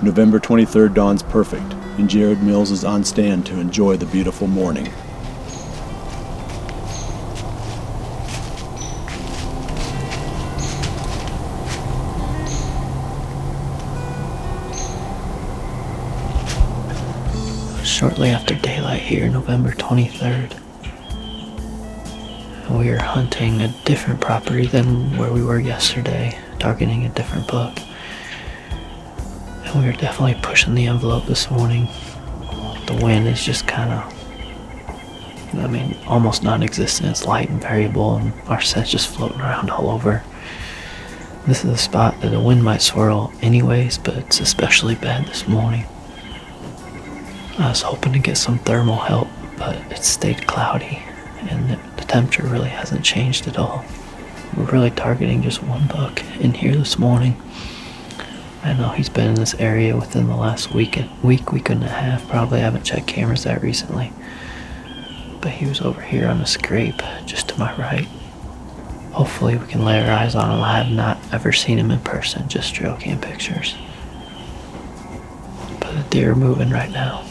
November 23rd dawns perfect, and Jared Mills is on stand to enjoy the beautiful morning. Shortly after daylight here, November 23rd. And we are hunting a different property than where we were yesterday, targeting a different buck. And we are definitely pushing the envelope this morning. The wind is just almost non-existent. It's light and variable, and our scent's just floating around all over. This is a spot that the wind might swirl anyways, but it's especially bad this morning. I was hoping to get some thermal help, but it stayed cloudy, and the temperature really hasn't changed at all. We're really targeting just one buck in here this morning. I know he's been in this area within the last week and a half. Probably haven't checked cameras that recently. But he was over here on a scrape, just to my right. Hopefully we can lay our eyes on him. I have not ever seen him in person, just trail cam pictures. But the deer are moving right now.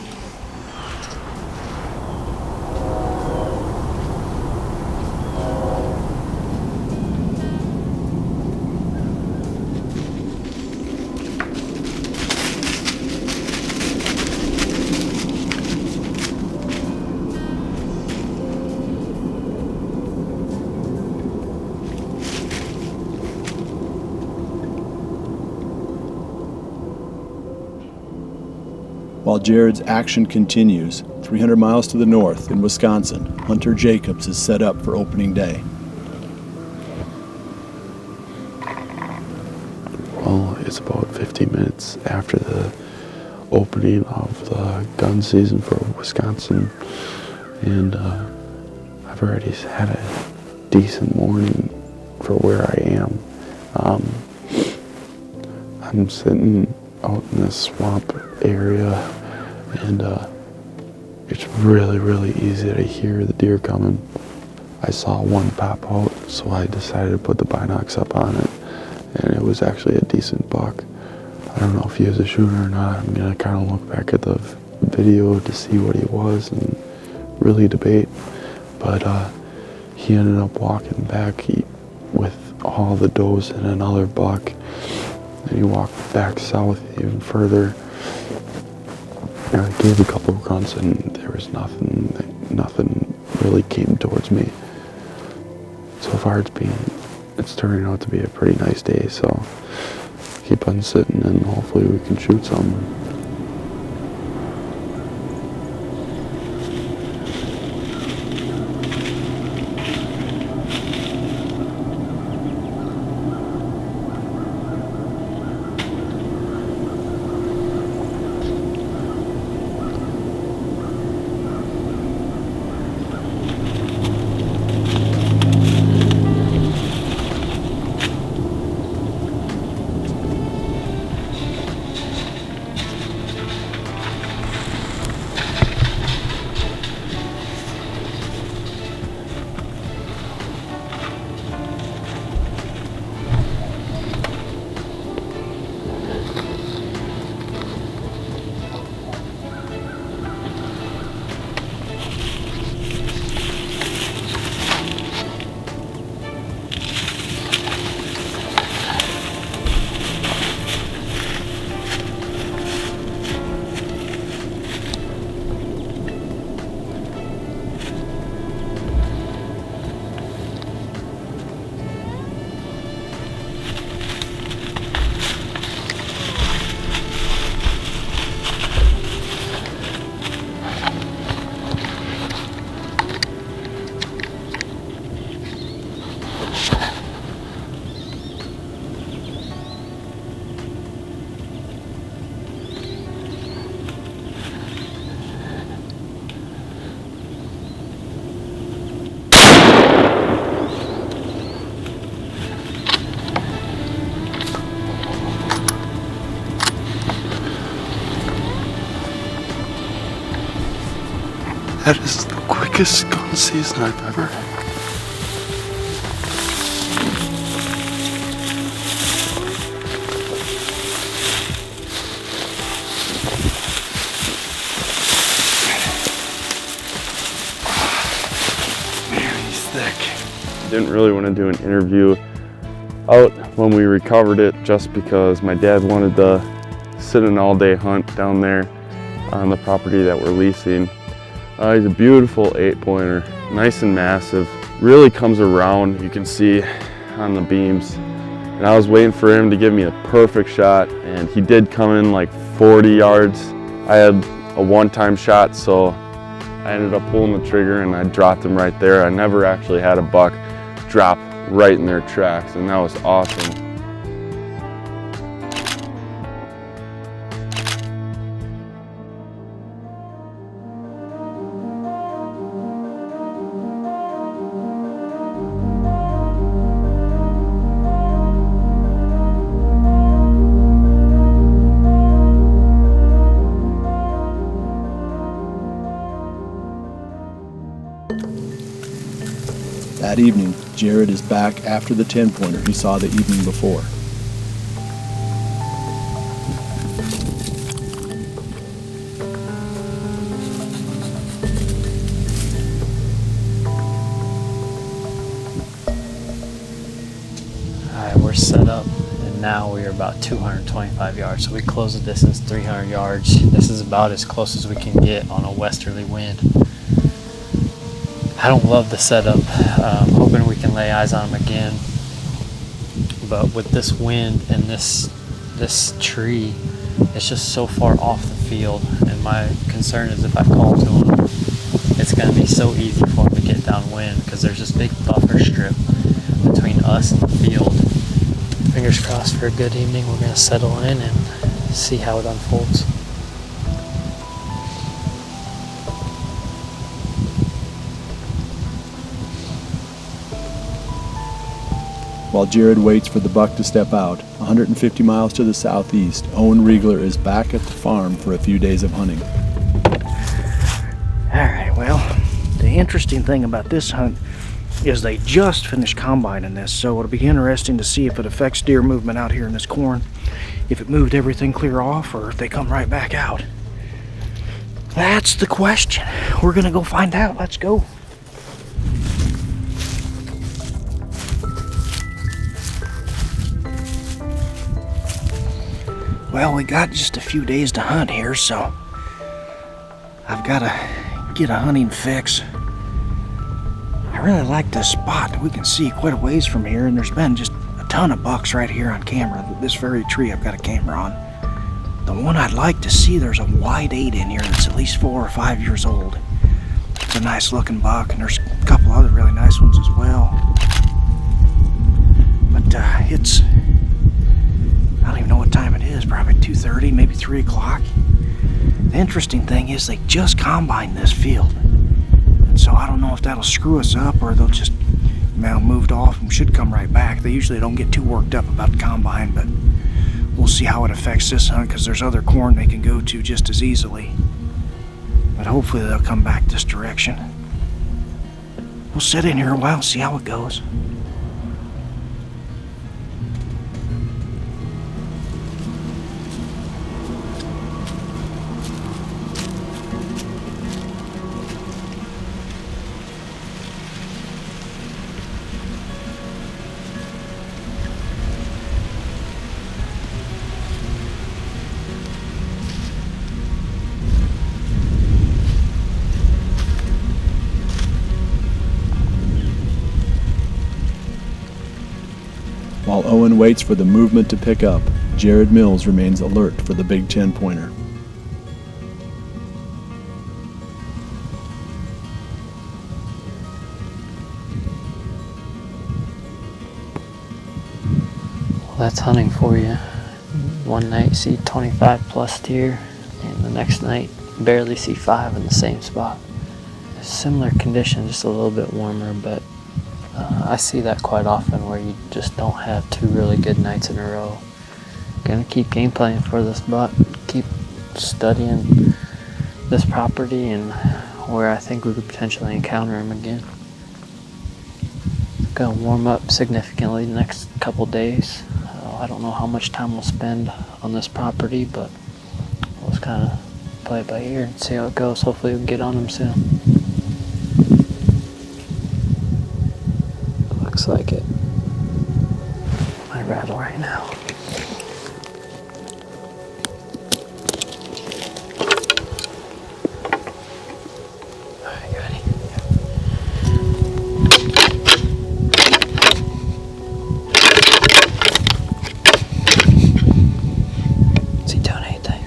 While Jared's action continues, 300 miles to the north in Wisconsin, Hunter Jacobs is set up for opening day. Well, it's about 15 minutes after the opening of the gun season for Wisconsin, and I've already had a decent morning for where I am. I'm sitting out in this swamp area, and it's really easy to hear the deer coming. I saw one pop out, so I decided to put the binocs up on it, and it was actually a decent buck. I don't know if he was a shooter or not. I'm gonna kind of look back at the video to see what he was and really debate, but he ended up walking back with all the does and another buck, and he walked back south even further. And I gave a couple of grunts, and there was nothing really came towards me. So far it's turning out to be a pretty nice day, so keep on sitting and hopefully we can shoot some. That is the quickest gun season I've ever had. didn't really want to do an interview out when we recovered it, just because my dad wanted to sit an all-day hunt down there on the property that we're leasing. He's a beautiful 8-pointer, nice and massive, really comes around, you can see on the beams. And I was waiting for him to give me a perfect shot, and he did come in like 40 yards. I had a one-time shot, so I ended up pulling the trigger and I dropped him right there. I never actually had a buck drop right in their tracks, and that was awesome. That evening, Jared is back after the 10-pointer he saw the evening before. Alright, we're set up, and now we are about 225 yards, so we closed the distance 300 yards. This is about as close as we can get on a westerly wind. I don't love the setup. I'm hoping we can lay eyes on him again. But with this wind and this tree, it's just so far off the field. And my concern is if I call to him, it's going to be so easy for him to get downwind because there's this big buffer strip between us and the field. Fingers crossed for a good evening. We're going to settle in and see how it unfolds. While Jared waits for the buck to step out, 150 miles to the southeast, Owen Reigler is back at the farm for a few days of hunting. Alright, well, the interesting thing about this hunt is they just finished combining this, so it'll be interesting to see if it affects deer movement out here in this corn, if it moved everything clear off, or if they come right back out. That's the question. We're gonna go find out. Let's go. Well, we got just a few days to hunt here, so I've got to get a hunting fix. I really like this spot. We can see quite a ways from here, and there's been just a ton of bucks right here on camera. This very tree I've got a camera on. The one I'd like to see, there's a white 8 in here that's at least 4 or 5 years old. It's a nice looking buck, and there's a couple other really nice ones as well. But it's, I don't even know what time it is, probably 2:30, maybe 3 o'clock. The interesting thing is they just combined this field. And so I don't know if that'll screw us up or they'll just moved off and should come right back. They usually don't get too worked up about the combine, but we'll see how it affects this hunt because there's other corn they can go to just as easily. But hopefully they'll come back this direction. We'll sit in here a while and see how it goes. While Owen waits for the movement to pick up, Jared Mills remains alert for the big 10-pointer. Well, that's hunting for you. One night see 25 plus deer, and the next night barely see 5 in the same spot. Similar conditions, just a little bit warmer, but I see that quite often where you just don't have 2 really good nights in a row. Gonna keep game playing for this buck, keep studying this property and where I think we could potentially encounter him again. Gonna warm up significantly the next couple days. I don't know how much time we'll spend on this property, but we'll just kind of play it by ear and see how it goes. Hopefully we can get on him soon. Looks like it. Might rattle right now. Alright, you ready? Is he doing anything?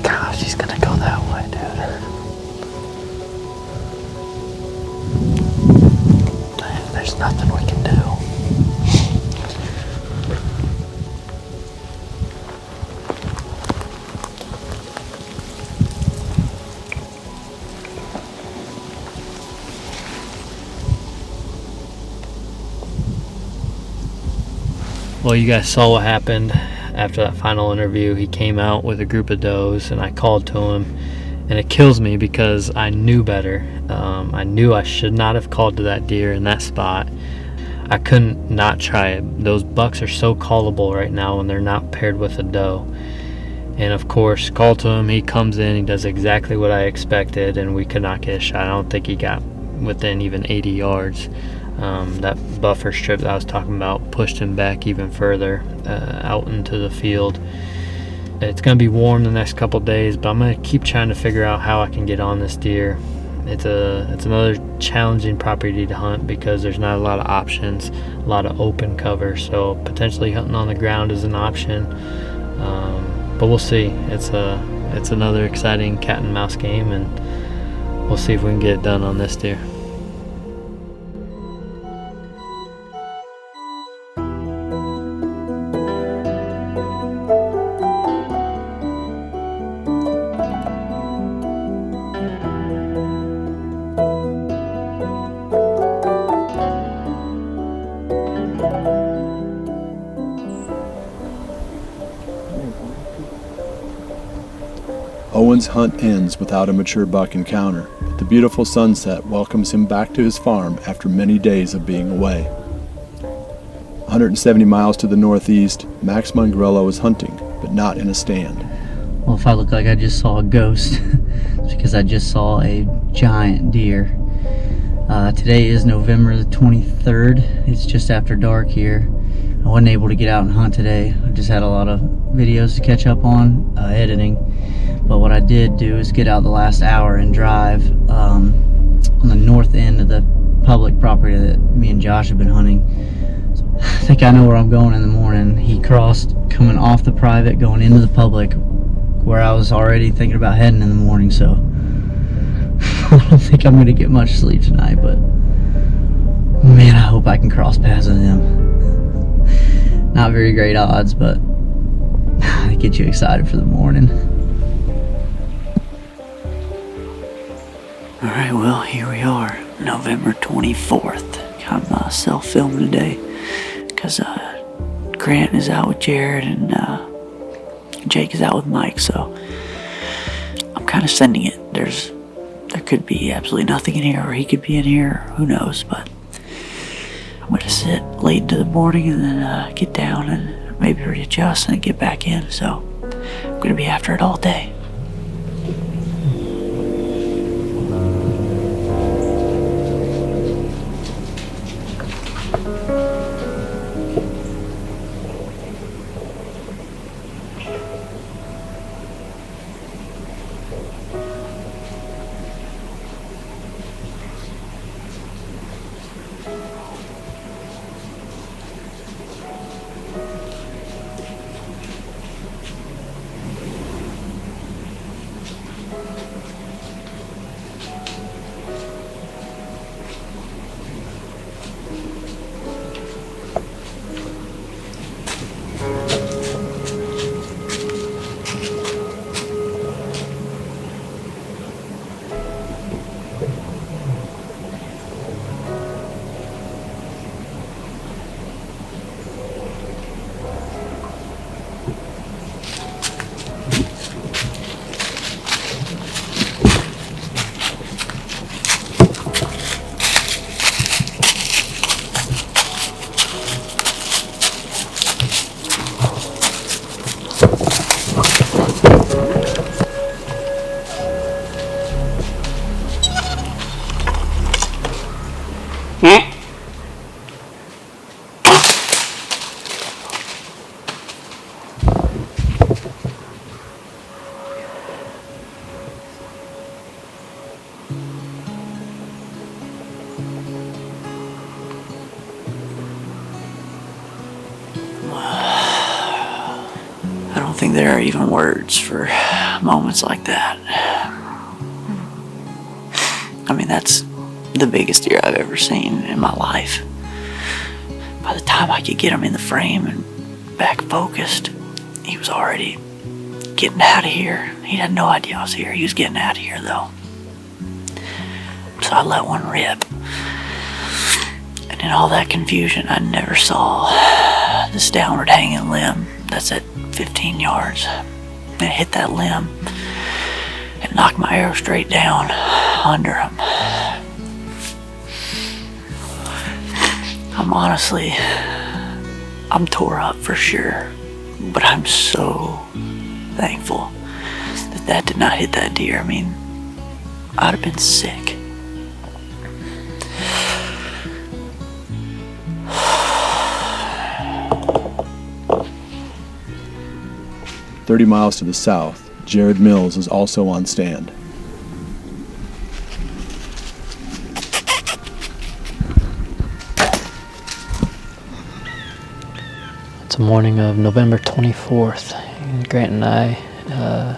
Gosh, he's gonna go that way, dude. Man, there's nothing we can do. Well, you guys saw what happened after that final interview. He came out with a group of does, and I called to him, and it kills me because I knew better. I knew I should not have called to that deer in that spot. I couldn't not try it. Those bucks are so callable right now when they're not paired with a doe. And of course, called to him, he comes in, he does exactly what I expected, and we could not get a shot. I don't think he got within even 80 yards. That buffer strip that I was talking about pushed him back even further out into the field. It's going to be warm the next couple days, but I'm going to keep trying to figure out how I can get on this deer. It's another challenging property to hunt because there's not a lot of options, a lot of open cover, so potentially hunting on the ground is an option. But we'll see. It's another exciting cat and mouse game, and we'll see if we can get it done on this deer. Owen's hunt ends without a mature buck encounter, but the beautiful sunset welcomes him back to his farm after many days of being away. 170 miles to the northeast, Max Mongrello is hunting, but not in a stand. Well, if I look like I just saw a ghost, it's because I just saw a giant deer. Today is November the 23rd. It's just after dark here. I wasn't able to get out and hunt today. I just had a lot of videos to catch up on, editing. But what I did do is get out the last hour and drive on the north end of the public property that me and Josh have been hunting. So I think I know where I'm going in the morning. He crossed coming off the private, going into the public, where I was already thinking about heading in the morning. So I don't think I'm going to get much sleep tonight, but man, I hope I can cross paths with him. Not very great odds, but they get you excited for the morning. Alright, well, here we are, November 24th. I'm self-filming today because Grant is out with Jared and Jake is out with Mike, so I'm kind of sending it. There could be absolutely nothing in here, or he could be in here, who knows, but I'm going to sit late into the morning and then get down and maybe readjust and get back in, so I'm going to be after it all day. think there are even words for moments like that. I mean, that's the biggest deer I've ever seen in my life. By the time I could get him in the frame and back focused, he was already getting out of here. He had no idea I was here. He was getting out of here, though. So I let one rip. And in all that confusion, I never saw this downward hanging limb that's at 15 yards. And it hit that limb and knocked my arrow straight down under him. I'm tore up for sure, but I'm so thankful that did not hit that deer. I mean, I'd have been sick. "30 miles to the south, Jared Mills is also on stand. It's the morning of November 24th, and Grant and I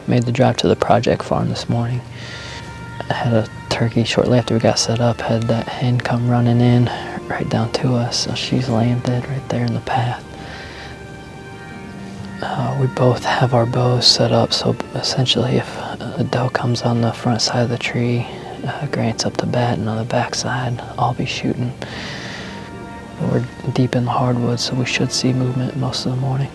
made the drive to the project farm this morning. I had a turkey shortly after we got set up, had that hen come running in right down to us, so she's laying dead right there in the path. We both have our bows set up, so essentially if a doe comes on the front side of the tree, Grant's up to bat, and on the back side, I'll be shooting. We're deep in the hardwoods, so we should see movement most of the morning.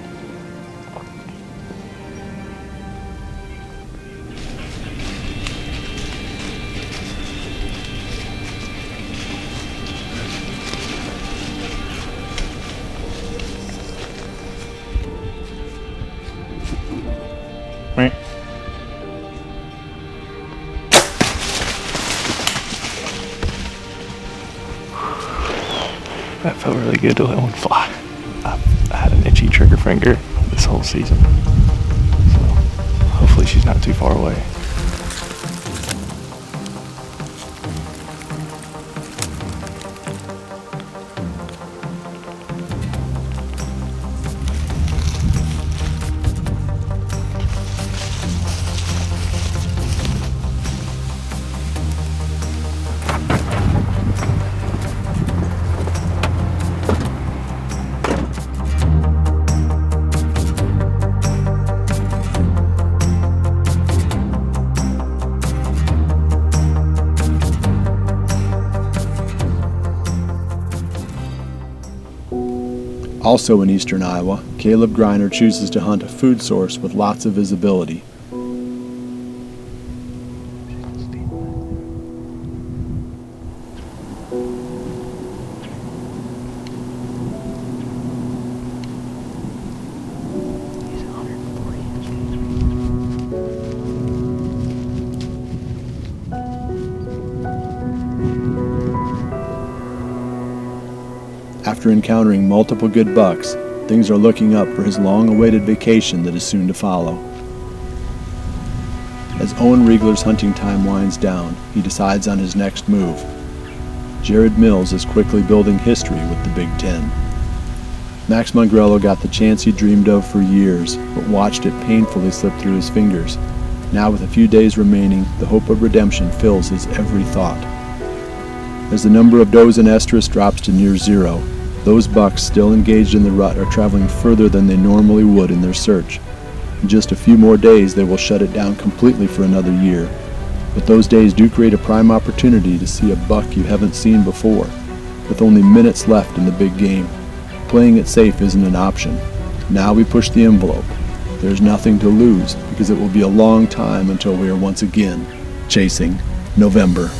That felt really good to let one fly. I had an itchy trigger finger this whole season, so hopefully she's not too far away. Also in eastern Iowa, Caleb Greiner chooses to hunt a food source with lots of visibility. After encountering multiple good bucks, things are looking up for his long-awaited vacation that is soon to follow. As Owen Reigler's hunting time winds down, he decides on his next move. Jared Mills is quickly building history with the Big Ten. Max Mongrello got the chance he dreamed of for years, but watched it painfully slip through his fingers. Now with a few days remaining, the hope of redemption fills his every thought. As the number of does in estrus drops to near zero, those bucks still engaged in the rut are traveling further than they normally would in their search. In just a few more days, they will shut it down completely for another year. But those days do create a prime opportunity to see a buck you haven't seen before. With only minutes left in the big game, playing it safe isn't an option. Now we push the envelope. There's nothing to lose, because it will be a long time until we are once again chasing November.